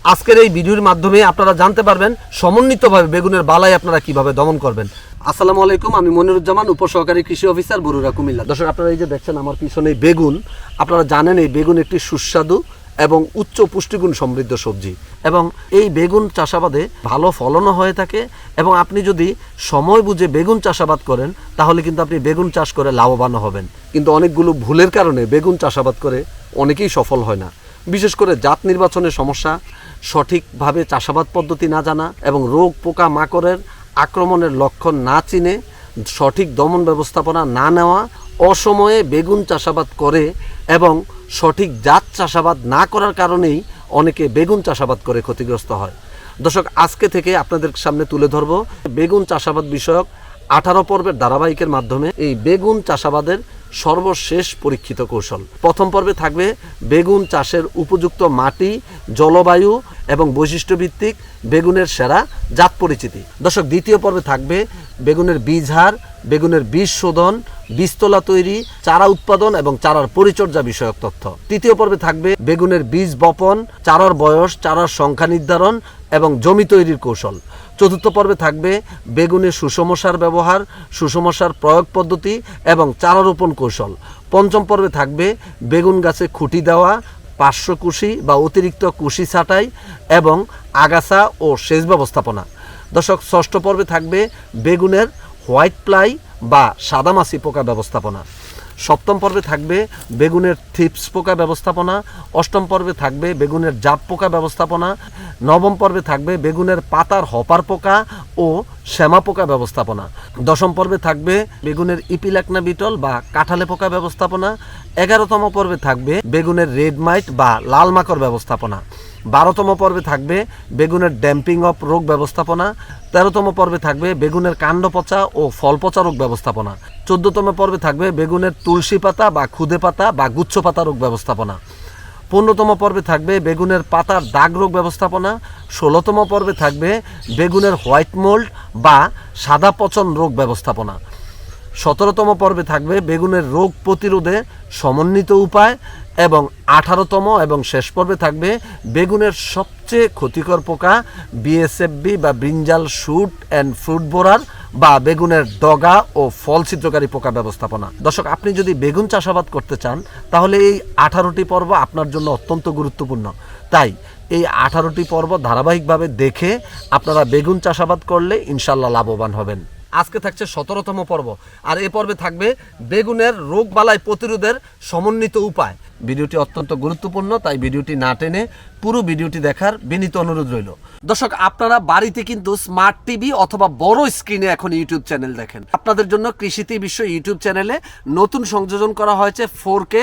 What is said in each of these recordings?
আজকের এই ভিডিওর মাধ্যমে আপনারা জানতে পারবেন সমন্বিতভাবে বেগুনের বালাই আপনারা কিভাবে দমন করবেন। আসসালামু আলাইকুম, আমি মনিরুজ্জামান, উপসহকারী কৃষি অফিসার, বরুড়া, কুমিল্লা। দর্শক, আপনারা এই যে দেখছেন আমার পিছনে বেগুন, আপনারা জানেন এই বেগুন একটি সুস্বাদু এবং উচ্চ পুষ্টিগুণ সমৃদ্ধ সবজি, এবং এই বেগুন চাষাবাদে ভালো ফলনও হয়ে থাকে। এবং আপনি যদি সময় বুঝে বেগুন চাষাবাদ করেন তাহলে কিন্তু আপনি বেগুন চাষ করে লাভবান হবেন। কিন্তু অনেকগুলো ভুলের কারণে বেগুন চাষাবাদ করে অনেকেই সফল হয় না। বিশেষ করে জাত নির্বাচনের সমস্যা, সঠিকভাবে চাষাবাদ পদ্ধতি না জানা এবং রোগ পোকা মাকড়ের আক্রমণের লক্ষণ না চিনে সঠিক দমন ব্যবস্থাপনা না নেওয়া, অসময়ে বেগুন চাষাবাদ করে এবং সঠিক জাত চাষাবাদ না করার কারণেই অনেকে বেগুন চাষাবাদ করে ক্ষতিগ্রস্ত হয়। দর্শক, আজকে থেকে আপনাদের সামনে তুলে ধরব বেগুন চাষাবাদ বিষয়ক 18 পর্বের ধারাবাহিকের মাধ্যমে এই বেগুন চাষাবাদের সর্বশেষ পরীক্ষিত কৌশল। প্রথম পর্বে থাকবে বেগুন চাষের উপযুক্ত মাটি, জলবায়ু এবং বৈশিষ্ট্যভিত্তিক বেগুনের সেরা জাত পরিচিতি। দর্শক, দ্বিতীয় পর্বে থাকবে বেগুনের বীজ হার, বেগুনের বীজ শোধন, বীজতলা তৈরি, চারা উৎপাদন এবং চারার পরিচর্যা বিষয়ক তথ্য। তৃতীয় পর্বে থাকবে বেগুনের বীজ বপন, চারার বয়স, চারার সংখ্যা নির্ধারণ এবং জমি তৈরির কৌশল। চতুর্থ পর্বে থাকবে বেগুনের সুষম সার ব্যবহার, সুষম সার প্রয়োগ পদ্ধতি এবং চারা রোপণ কৌশল। পঞ্চম পর্বে থাকবে বেগুন গাছে খুঁটি দেওয়া, পার্শ্বকুশি বা অতিরিক্ত কুশি ছাঁটাই এবং আগাছা ও সেচ ব্যবস্থাপনা। দর্শক, ষষ্ঠ পর্বে থাকবে বেগুনের হোয়াইট ফ্লাই বা সাদামাছি পোকা ব্যবস্থাপনা। সপ্তম পর্বে থাকবে বেগুনের থিপস পোকা ব্যবস্থাপনা। অষ্টম পর্বে থাকবে বেগুনের জাপ পোকা ব্যবস্থাপনা। নবম পর্বে থাকবে বেগুনের পাতার হপার পোকা ও শ্যামা পোকা ব্যবস্থাপনা। দশম পর্বে থাকবে বেগুনের ইপিলাকনা বিটল বা কাঁঠালে পোকা ব্যবস্থাপনা। 11তম পর্বে থাকবে বেগুনের রেড মাইট বা লাল মাকড় ব্যবস্থাপনা। 12তম পর্বে থাকবে বেগুনের ড্যাম্পিং অফ রোগ ব্যবস্থাপনা। 13তম পর্বে থাকবে বেগুনের কাণ্ড পচা ও ফল পচা রোগ ব্যবস্থাপনা। 14তম পর্বে থাকবে বেগুনের তুলসী পাতা বা খুদে পাতা বা গুচ্ছ পাতা রোগ ব্যবস্থাপনা। 15তম পর্বে থাকবে বেগুনের পাতার দাগ রোগ ব্যবস্থাপনা। 16তম পর্বে থাকবে বেগুনের হোয়াইট মোল্ড বা সাদা পচন রোগ ব্যবস্থাপনা। 17তম পর্বে থাকবে বেগুনের রোগ প্রতিরোধে সমন্বিত উপায় এবং 18তম এবং শেষ পর্বে থাকবে বেগুনের সবচেয়ে ক্ষতিকর পোকা বিএসএফবি বা ব্রিঞ্জাল শুট অ্যান্ড ফ্রুট বোরার বা বেগুনের ডগা ও ফল ছিদ্রকারী পোকা ব্যবস্থাপনা। দর্শক, আপনি যদি বেগুন চাষাবাদ করতে চান তাহলে এই 18টি পর্ব আপনার জন্য অত্যন্ত গুরুত্বপূর্ণ। তাই এই 18টি পর্ব ধারাবাহিকভাবে দেখে আপনারা বেগুন চাষাবাদ করলে ইনশাল্লাহ লাভবান হবেন। আজকে থাকছে 17তম পর্ব, আর এ পর্বে থাকবে বেগুনের রোগ বালাই প্রতিরোধের সমন্বিত উপায়। ভিডিওটি অত্যন্ত গুরুত্বপূর্ণ, তাই ভিডিওটি না টেনে পুরো ভিডিওটি দেখার বিনীত অনুরোধ রইল। দর্শক, আপনারা বাড়িতে কিন্তু স্মার্ট টিভি অথবা বড় স্ক্রিনে এখন ইউটিউব চ্যানেল দেখেন। আপনাদের জন্য কৃষিতে বিশ্ব ইউটিউব চ্যানেলে নতুন সংযোজন করা হয়েছে 4K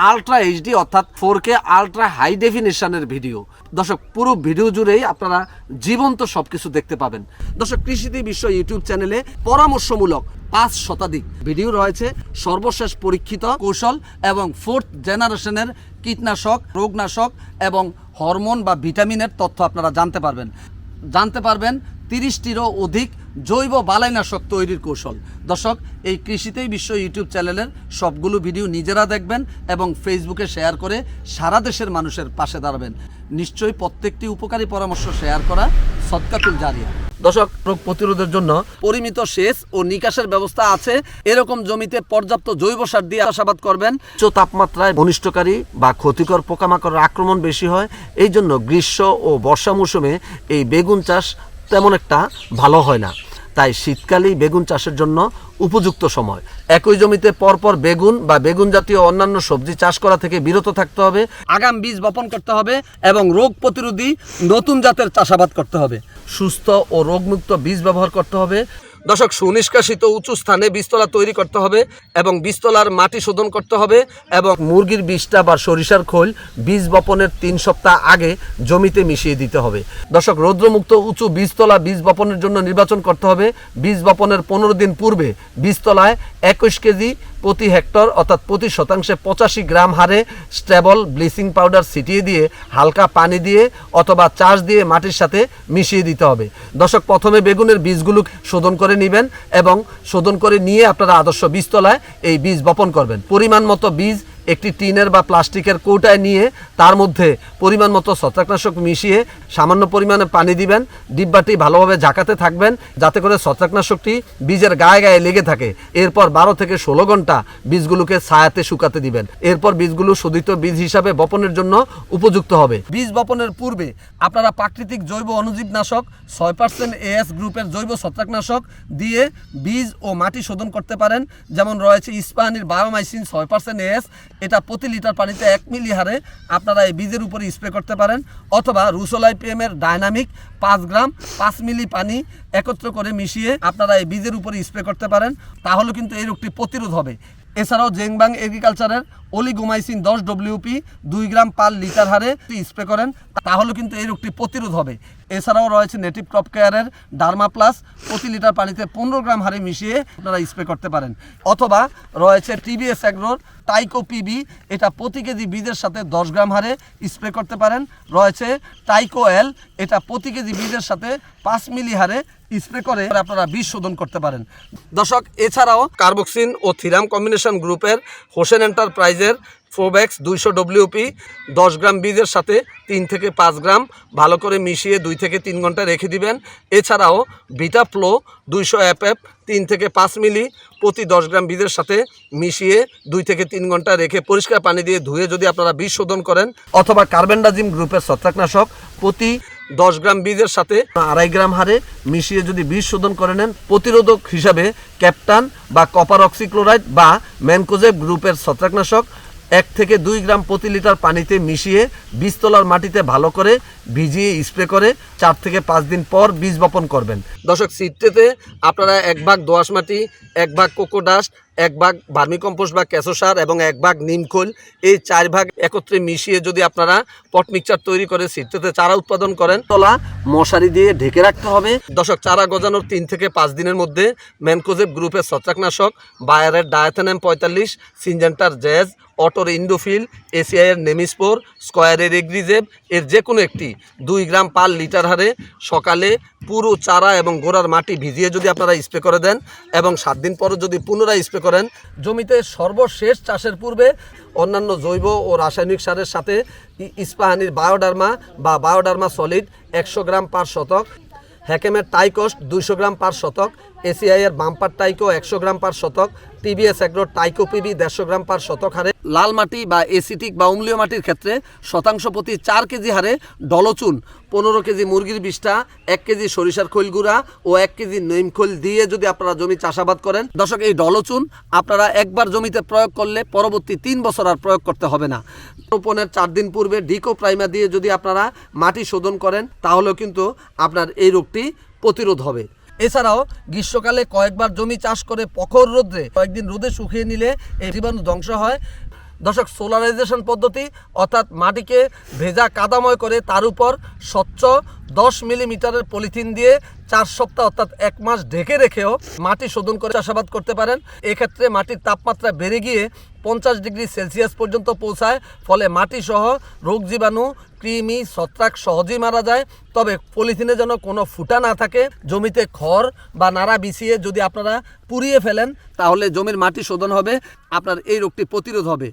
আলট্রা এইচডি অর্থাৎ 4K আলট্রা হাই ডেফিনেশনের ভিডিও। দর্শক, পুরো ভিডিও জুড়েই আপনারা জীবন্ত সবকিছু দেখতে পাবেন। দর্শক, কৃষিতে বিশ্ব ইউটিউব চ্যানেলে পরামর্শমূলক 5 শতাধিক ভিডিও রয়েছে, সর্বশেষ পরীক্ষিত কৌশল এবং 4th জেনারেশনের কীটনাশক, রোগনাশক এবং হরমোন বা ভিটামিনের তথ্য আপনারা জানতে পারবেন 30টিরও অধিক জৈব বালাইনাশক তৈরির কৌশল। দর্শক, এই কৃষিতেই বিশ্ব ইউটিউব চ্যানেলের সবগুলো ভিডিও নিজেরা দেখবেন এবং ফেসবুকে শেয়ার করে সারা দেশের মানুষের পাশে দাঁড়াবেন। নিশ্চয়ই প্রত্যেকটি উপকারী পরামর্শ শেয়ার করা সদকাতুল জারিয়া। দর্শক, রোগ প্রতিরোধের জন্য পরিমিত সেচ ও নিকাশের ব্যবস্থা আছে। এরকম জমিতে পর্যাপ্ত জৈব সার দিয়ে চাষাবাদ করবেন। উচ্চ তাপমাত্রায় অনিষ্টকারী বা ক্ষতিকর পোকামাকড়ের আক্রমণ বেশি হয়, এই জন্য গ্রীষ্ম ও বর্ষা মৌসুমে এই বেগুন চাষ তেমন একটা ভালো হয় না। তাই শীতকালেই বেগুন চাষের জন্য উপযুক্ত সময়। একই জমিতে পরপর বেগুন বা বেগুন জাতীয় অন্যান্য সবজি চাষ করা থেকে বিরত থাকতে হবে। আগাম বীজ বপন করতে হবে এবং রোগ প্রতিরোধী নতুন জাতের চাষাবাদ করতে হবে। সুস্থ ও রোগমুক্ত বীজ ব্যবহার করতে হবে। দর্শক, সুনিষ্কাশিত উঁচু স্থানে বীজতলা তৈরি করতে হবে এবং বীজতলার মাটি শোধন করতে হবে এবং মুরগির বীজটা বা সরিষার খোল বীজ বপনের 3 সপ্তাহ আগে জমিতে মিশিয়ে দিতে হবে। দর্শক, রৌদ্রমুক্ত উঁচু বীজতলা বীজ বপনের জন্য নির্বাচন করতে হবে। বীজ বপনের 15 দিন পূর্বে বীজতলায় 21 কেজি প্রতি হেক্টর অর্থাৎ প্রতি শতাংশে 85 গ্রাম হারে স্টেবল ব্লিচিং পাউডার ছিটিয়ে দিয়ে হালকা পানি দিয়ে অথবা চাষ দিয়ে মাটির সাথে মিশিয়ে দিতে হবে। দর্শক, প্রথমে বেগুনের বীজগুলো শোধন করে নেবেন এবং শোধন করে নিয়ে আপনারা আদর্শ বীজতলায় এই বীজ বপন করবেন। পরিমাণ মতো বীজ একটি টিনের বা প্লাস্টিকের কৌটায় নিয়ে তার মধ্যে পরিমাণ মতো ছত্রাকনাশক মিশিয়ে সামান্য পরিমাণে পানি দিবেন। ডিব্বাটি ভালোভাবে ঝাঁকাতে থাকবেন যাতে করে ছত্রাকনাশকটি বীজের গায়ে গায়ে লেগে থাকে। এরপর 12 থেকে 16 ঘন্টা বীজগুলোকে ছায়াতে শুকাতে দিবেন। এরপর বীজগুলো শোধিত বীজ হিসাবে বপনের জন্য উপযুক্ত হবে। বীজ বপনের পূর্বে আপনারা প্রাকৃতিক জৈব অণুজীবনাশক 6% AS গ্রুপের জৈব ছত্রাকনাশক দিয়ে বীজ ও মাটি শোধন করতে পারেন। যেমন রয়েছে ইস্পাহানির বায়োমাইসিন 6% AS, এটা প্রতি লিটার পানিতে 1 মিলি হারে আপনারা এই বীজের উপরে স্প্রে করতে পারেন। অথবা রুসোলাই পিএমের ডাইনামিক 5 গ্রাম 5 মিলি পানি একত্র করে মিশিয়ে আপনারা এই বীজের উপরে স্প্রে করতে পারেন, তাহলে কিন্তু এই রোগটি প্রতিরোধ হবে। এছাড়াও জেংবাং এগ্রিকালচারের অলিগোমাইসিন 10 WP 2 গ্রাম পার লিটার হারে স্প্রে করেন, তাহলে কিন্তু এই রোগটি প্রতিরোধ হবে। এছাড়াও রয়েছে নেটিভ ক্রপ কেয়ারের ডার্মা প্লাস প্রতি লিটার পানিতে 15 গ্রাম হারে মিশিয়ে আপনারা স্প্রে করতে পারেন। অথবা রয়েছে টিবিএস অ্যাগ্রোর টাইকো পিবি, এটা প্রতি কেজি বীজের সাথে 10 গ্রাম হারে স্প্রে করতে পারেন। রয়েছে টাইকো এল, এটা প্রতি কেজি বীজের সাথে 5 মিলি হারে স্প্রে করে আপনারা বীজ শোধন করতে পারেন। দর্শক, এছাড়াও কার্বক্সিন ও থিরাম কম্বিনেশন গ্রুপের হোসেন এন্টারপ্রাইজের ফোব্যাক্স 200 WP 10 গ্রাম বীজের সাথে 3 থেকে 5 গ্রাম ভালো করে মিশিয়ে 2 থেকে 3 ঘন্টা রেখে দিবেন। এছাড়াও ভিটা ফ্লো 200 FF 3 থেকে 5 মিলি প্রতি 10 গ্রাম বীজের সাথে মিশিয়ে 2 থেকে 3 ঘন্টা রেখে পরিষ্কার পানি দিয়ে ধুয়ে যদি আপনারা বীজ শোধন করেন, অথবা কার্বেন্ডাজিম গ্রুপের ছত্রাকনাশক প্রতি 10 গ্রাম বীজের সাথে 2.5 গ্রাম হারে মিশিয়ে যদি বীজ শোধন করে নেন, প্রতিরোধক হিসাবে ক্যাপটান বা কপার অক্সিক্লোরাইড বা ম্যানকোজেব গ্রুপের ছত্রাকনাশক 1 থেকে 2 গ্রাম প্রতি লিটার পানিতে মিশিয়ে বীজতলার মাটিতে ভালো করে ভিজিয়ে স্প্রে করে 4 থেকে 5 দিন পর বীজ বপন করবেন। দর্শক, সিডটেতে আপনারা 1 ভাগ দোআঁশ মাটি, 1 ভাগ কোকোডাস্ট, 1 ভাগ ভার্মিকম্পোস্ট বা কেঁচো সার এবং 1 ভাগ নিমখোল, এই 4 ভাগ একত্রে মিশিয়ে যদি আপনারা পট মিক্সচার তৈরি করে সিডটেতে চারা উৎপাদন করেন, তলা মশারি দিয়ে ঢেকে রাখতে হবে। দর্শক, চারা গজানোর 3 থেকে 5 দিনের মধ্যে ম্যানকোজেব গ্রুপের ছত্রাকনাশক, বায়ারের ডায়াথেনাম 45, সিনজেন্টার জ্যাজ, অটোর ইন্ডোফিল, এসিআইয়ের নেমিস্পোর, স্কয়ারের এগ্রিজেব এর যে কোনো একটি 2 গ্রাম পার লিটার হারে সকালে পুরো চারা এবং গোড়ার মাটি ভিজিয়ে যদি আপনারা স্প্রে করে দেন এবং 7 দিন পরে যদি পুনরায় স্প্রে করেন, জমিতে সর্বশেষ চাষের পূর্বে অন্যান্য জৈব ও রাসায়নিক সারের সাথে ইস্পাহানির বায়োডার্মা বা বায়োডার্মা সলিড 100 গ্রাম পার শতক, হ্যাকেমের টাইকস্ট 200 গ্রাম পার শতক, এসিআইয়ের বাম্পার টাইকো 100 গ্রাম পার শতক, টিবিএস অ্যাগ্রোর টাইকো পিবি 150 গ্রাম পার শতক হারে, লাল মাটি বা এসিটিক বা অম্লীয় মাটির ক্ষেত্রে শতাংশ প্রতি 4 কেজি হারে ডলচুন, 15 কেজি মুরগির বিষ্ঠা, 1 কেজি সরিষার খৈল গুঁড়া ও 1 কেজি নিমখোল দিয়ে যদি আপনারা জমি চাষাবাদ করেন, দর্শক, এই ডলচুন আপনারা একবার জমিতে প্রয়োগ করলে পরবর্তী 3 বছর আর প্রয়োগ করতে হবে না। রোপণের 4 দিন পূর্বে ডিকো প্রাইমা দিয়ে যদি আপনারা মাটি শোধন করেন, তাহলেও কিন্তু আপনার এই রোগটি প্রতিরোধ হবে। এছাড়াও গ্রীষ্মকালে কয়েকবার জমি চাষ করে প্রখর রোদ্রে কয়েকদিন রোদে শুকিয়ে নিলে এই জীবাণু ধ্বংস হয়। দর্শক, সোলারাইজেশন পদ্ধতি অর্থাৎ মাটিকে ভেজা কাদাময় করে তার উপর স্বচ্ছ 10 মিলিমিটারের পলিথিন দিয়ে 4 সপ্তাহ অর্থাৎ 1 মাস ঢেকে রেখেও মাটি শোধন করে চাষাবাদ করতে পারেন। এক্ষেত্রে মাটির তাপমাত্রা বেড়ে গিয়ে 50 ডিগ্রি সেলসিয়াস পর্যন্ত পৌঁছায়, ফলে মাটি সহ রোগ জীবাণু, কৃমি, ছত্রাক সহজেই মারা যায়। তবে পলিথিনে যেন কোনো ফুটা না থাকে। জমিতে খড় বা নাড়া বিছিয়ে যদি আপনারা পুড়িয়ে ফেলেন, তাহলে জমির মাটি শোধন হবে, আপনার এই রোগটি প্রতিরোধ হবে।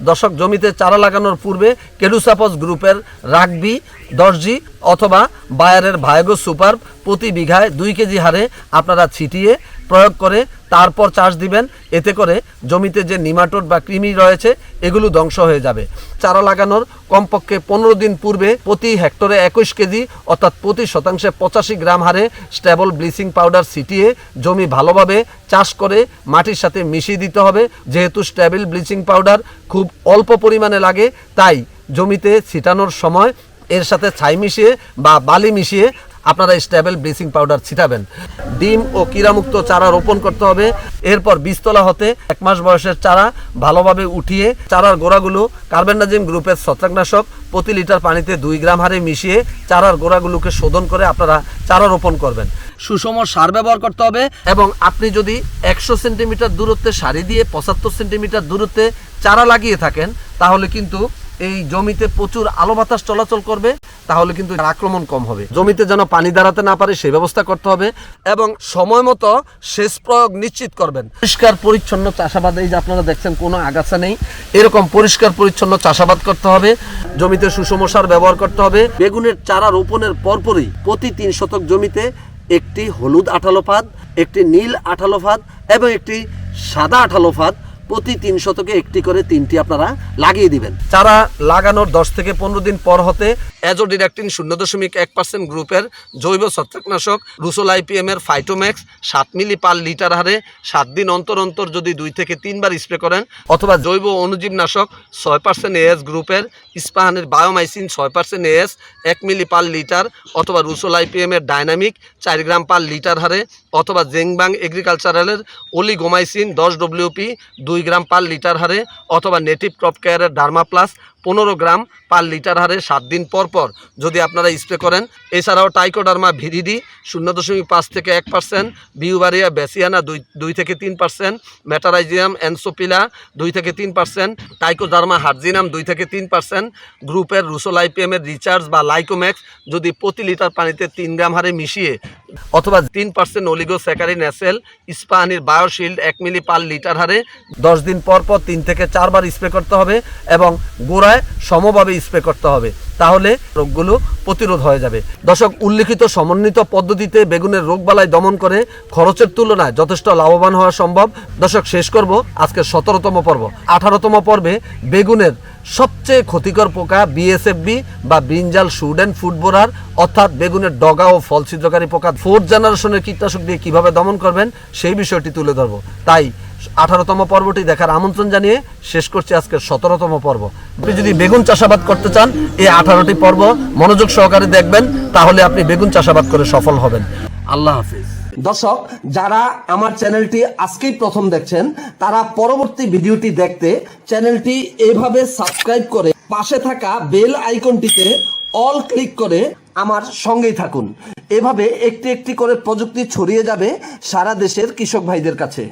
দর্শক, জমিতে চারা লাগানোর পূর্বে কেডুসাপস গ্রুপের রাগবি 10G অথবা বায়ারের ভায়োগো সুপার প্রতি বিঘায় 2 কেজি হারে আপনারা ছিটিয়ে প্রয়োগ করে তারপর চাষ দিবেন। এতে করে জমিতে যে নিমাটোড বা কৃমি রয়েছে এগুলো ধ্বংস হয়ে যাবে। চারা লাগানোর কমপক্ষে 15 দিন পূর্বে প্রতি হেক্টরে 21 কেজি অর্থাৎ প্রতি শতাংশে 85 গ্রাম হারে স্টেবল ব্লিচিং পাউডার ছিটিয়ে জমি ভালোভাবে চাষ করে মাটির সাথে মিশিয়ে দিতে হবে। যেহেতু স্টেবল ব্লিচিং পাউডার খুব অল্প পরিমাণে লাগে, তাই জমিতে ছিটানোর সময় এর সাথে ছাই মিশিয়ে বা বালি মিশিয়ে আপনারা স্টেবল ব্লিচিং পাউডার ছিটাবেন। ডিম ও কীড়ামুক্ত চারা রোপণ করতে হবে। এরপর বীজতলা হতে 1 মাস বয়সের চারা ভালোভাবে উঠিয়ে চারার গোড়াগুলো কার্বেন্ডাজিম গ্রুপের ছত্রাকনাশক প্রতি লিটার পানিতে 2 গ্রাম হারে মিশিয়ে চারার গোড়াগুলোকে শোধন করে আপনারা চারা রোপণ করবেন। সুষম সার ব্যবহার করতে হবে এবং আপনি যদি 100 সেন্টিমিটার দূরত্বে সারি দিয়ে 75 সেন্টিমিটার দূরত্বে চারা লাগিয়ে থাকেন, তাহলে কিন্তু এই জমিতে প্রচুর আলো বাতাস চলাচল করবে, তাহলে কিন্তু এর আক্রমণ কম হবে। জমিতে যেন পানি দাঁড়াতে না পারে সেই ব্যবস্থা করতে হবে এবং সময় মতো সেচ প্রয়োগ নিশ্চিত করবেন। পরিষ্কার পরিচ্ছন্ন চাষাবাদ, এই যে আপনারা দেখছেন কোনো আগাছা নেই, এরকম পরিষ্কার পরিচ্ছন্ন চাষাবাদ করতে হবে। জমিতে সুষম সার ব্যবহার করতে হবে। বেগুনের চারা রোপণের পরপরই প্রতি 3 শতক জমিতে একটি হলুদ আঠালো ফাঁদ, একটি নীল আঠালো ফাঁদ এবং একটি সাদা আঠালো ফাঁদ প্রতি 3 শতকে একটি করে 3টি আপনারা লাগিয়ে দিবেন। চারা লাগানোর 10 থেকে 15 দিন পর হতে অ্যাজোডিরেক্টিন 0.1% গ্রুপের জৈব ছত্রাকনাশক রুসোল IPM এর ফাইটোম্যাক্স 7 মিলি পার লিটার হারে 7 দিন অন্তর অন্তর যদি 2 থেকে 3 বার স্প্রে করেন, অথবা জৈব অণুজীবনাশক 6% AS গ্রুপের ইস্পাহানের বায়োমাইসিন 6% AS 1 মিলি পার লিটার, অথবা রুসোল IPM এর ডাইনামিক 4 গ্রাম পার লিটার হারে, অথবা জেংবাং এগ্রিকালচারালের ওলিগোমাইসিন 10 WP 2 গ্রাম পার লিটার হারে, অথবা নেটিভ ক্রপ কেয়ারের ডার্মা প্লাস 15 গ্রাম পার লিটার হারে 7 দিন পর পর যদি আপনারা স্প্রে করেন। এছাড়াও টাইকোডার্মা ভিরিডি 0.5 থেকে 1%, বিউবারিয়া বেসিয়ানা 2 থেকে 3%, মেটারাইজিয়াম এনসোপিলা 2 থেকে 3%, টাইকোডার্মা হার্জিনাম 2 থেকে 3% গ্রুপের রুসোল IPM এর রিচার্জ বা লাইকোম্যাক্স যদি প্রতি লিটার পানিতে 3 গ্রাম হারে মিশিয়ে, অথবা 3% অলিগোস্যাকারিন এসএল ইস্পাহানির বায়োশিল্ড 1 মিলি পার লিটার হারে 10 দিন পর পর 3 থেকে 4 বার স্প্রে করতে হবে এবং গোড়ায় সমভাবে স্প্রে করতে হবে, তাহলে রোগগুলো প্রতিরোধ হয়ে যাবে। দর্শক, উল্লিখিত সমন্বিত পদ্ধতিতে বেগুনের রোগবালাই দমন করে খরচের তুলনায় যথেষ্ট লাভবান হওয়া সম্ভব। দর্শক, শেষ করব আজকের 17তম পর্ব। 18তম পর্বে বেগুনের সবচেয়ে ক্ষতিকর পোকা BSFB বা ব্রিঞ্জাল সুডেন ফুড বোরার, অর্থাৎ বেগুনের ডগা ও ফল ছিদ্রকারী পোকা 4th জেনারেশনের কীটনাশক দিয়ে কিভাবে দমন করবেন সেই বিষয়টি তুলে ধরবো। তাই 18তম পর্বটি দেখার আমন্ত্রণ জানিয়ে শেষ করছি আজকের 17তম পর্ব। আপনি যদি বেগুন চাষাবাদ করতে চান, এই 18টি পর্ব মনোযোগ সহকারে দেখবেন, তাহলে আপনি বেগুন চাষাবাদ করে সফল হবেন। আল্লাহ হাফেজ। দর্শক, যারা আমার চ্যানেলটি আজকেই প্রথম দেখছেন, তারা পরবর্তী ভিডিওটি দেখতে চ্যানেলটি এভাবে সাবস্ক্রাইব করে পাশে থাকা বেল আইকনটিতে অল ক্লিক করে আমার সঙ্গেই থাকুন। এভাবে একটি একটি করে প্রযুক্তি ছড়িয়ে যাবে সারা দেশের কৃষক ভাইদের কাছে।